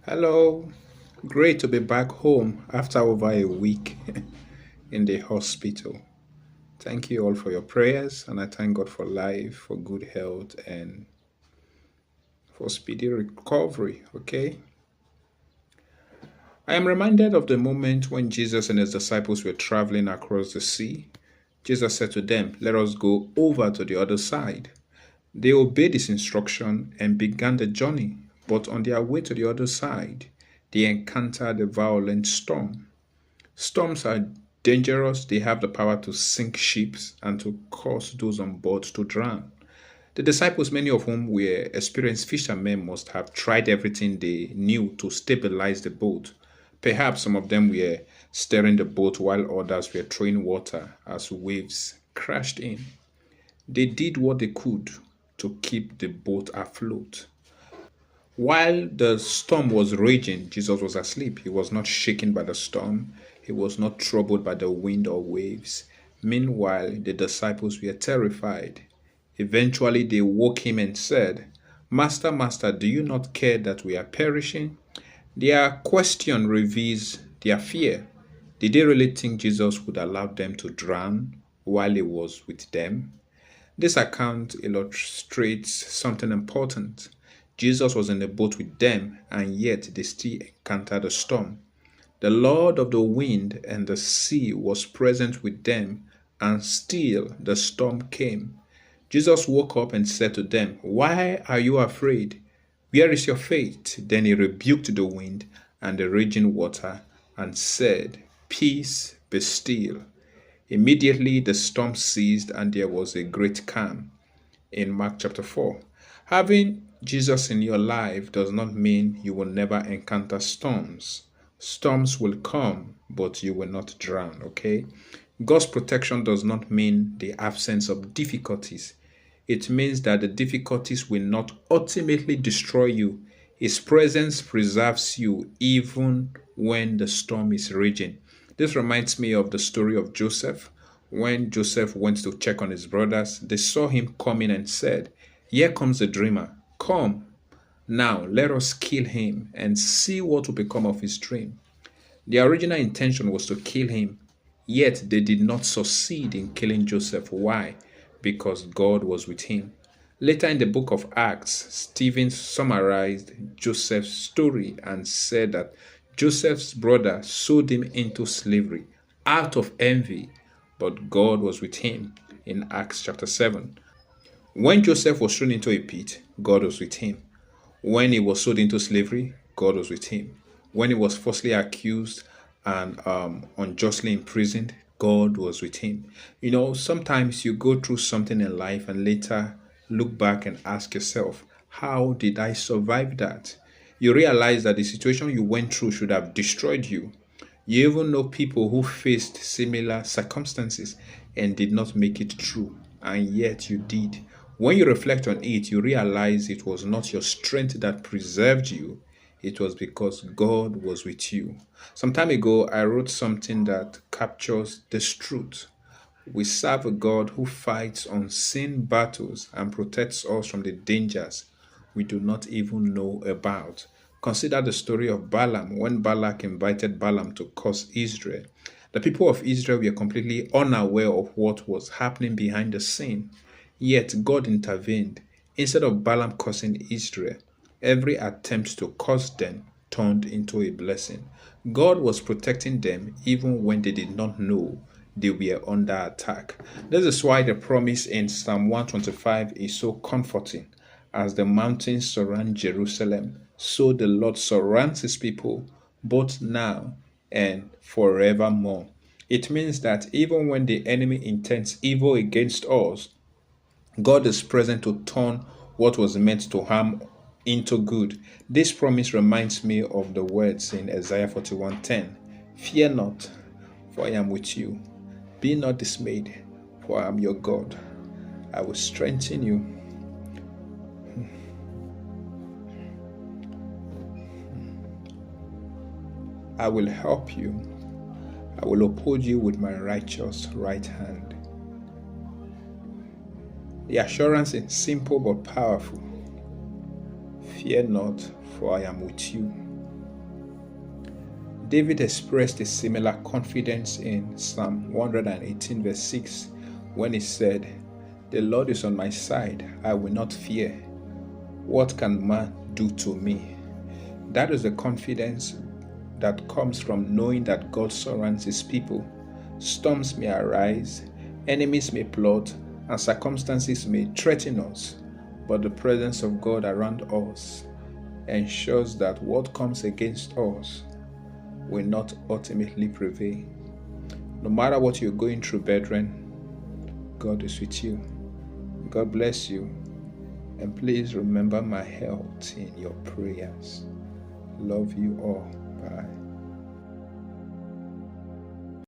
Hello, great to be back home after over a week in the hospital. Thank you all for your prayers, and I thank God for life, for good health, and for speedy recovery. Okay, I am reminded of the moment when Jesus and his disciples were traveling across the sea. Jesus said to them, "Let us go over to the other side." They obeyed his instruction and began the journey, but on their way to the other side, they encountered a violent storm. Storms are dangerous. They have the power to sink ships and to cause those on board to drown. The disciples, many of whom were experienced fishermen, must have tried everything they knew to stabilize the boat. Perhaps some of them were steering the boat while others were throwing water as waves crashed in. They did what they could to keep the boat afloat. While the storm was raging, Jesus was asleep. He was not shaken by the storm. He was not troubled by the wind or waves. Meanwhile, the disciples were terrified. Eventually, they woke him and said, "Master, Master, do you not care that we are perishing?" Their question reveals their fear. Did they really think Jesus would allow them to drown while he was with them? This account illustrates something important. Jesus was in the boat with them, and yet they still encountered a storm. The Lord of the wind and the sea was present with them, and still the storm came. Jesus woke up and said to them, "Why are you afraid? Where is your faith?" Then he rebuked the wind and the raging water and said, "Peace, be still." Immediately the storm ceased and there was a great calm. In Mark chapter 4. Having Jesus in your life does not mean you will never encounter storms. Storms will come, but you will not drown, okay? God's protection does not mean the absence of difficulties. It means that the difficulties will not ultimately destroy you. His presence preserves you even when the storm is raging. This reminds me of the story of Joseph. When Joseph went to check on his brothers, they saw him coming and said, "Here comes the dreamer. Come, now let us kill him and see what will become of his dream." Their original intention was to kill him, yet they did not succeed in killing Joseph. Why? Because God was with him. Later in the book of Acts, Stephen summarized Joseph's story and said that Joseph's brother sold him into slavery out of envy, but God was with him in Acts chapter 7. When Joseph was thrown into a pit, God was with him. When he was sold into slavery, God was with him. When he was falsely accused and unjustly imprisoned, God was with him. You know, sometimes you go through something in life and later look back and ask yourself, how did I survive that? You realize that the situation you went through should have destroyed you. You even know people who faced similar circumstances and did not make it through, and yet you did. When you reflect on it, you realize it was not your strength that preserved you, it was because God was with you. Some time ago, I wrote something that captures this truth. We serve a God who fights unseen battles and protects us from the dangers we do not even know about. Consider the story of Balaam when Balak invited Balaam to curse Israel. The people of Israel were completely unaware of what was happening behind the scene. Yet God intervened. Instead of Balaam cursing Israel, every attempt to curse them turned into a blessing. God was protecting them even when they did not know they were under attack. This is why the promise in Psalm 125 is so comforting. As the mountains surround Jerusalem, so the Lord surrounds his people, both now and forevermore. It means that even when the enemy intends evil against us, God is present to turn what was meant to harm into good. This promise reminds me of the words in Isaiah 41:10. "Fear not, for I am with you. Be not dismayed, for I am your God. I will strengthen you. I will help you. I will uphold you with my righteous right hand." The assurance is simple but powerful. Fear not, for I am with you. David expressed a similar confidence in Psalm 118, verse 6, when he said, "The Lord is on my side, I will not fear. What can man do to me?" That is the confidence that comes from knowing that God surrounds his people. Storms may arise, enemies may plot, and circumstances may threaten us, but the presence of God around us ensures that what comes against us will not ultimately prevail. No matter what you're going through, brethren, God is with you. God bless you. And please remember my health in your prayers. Love you all. Bye.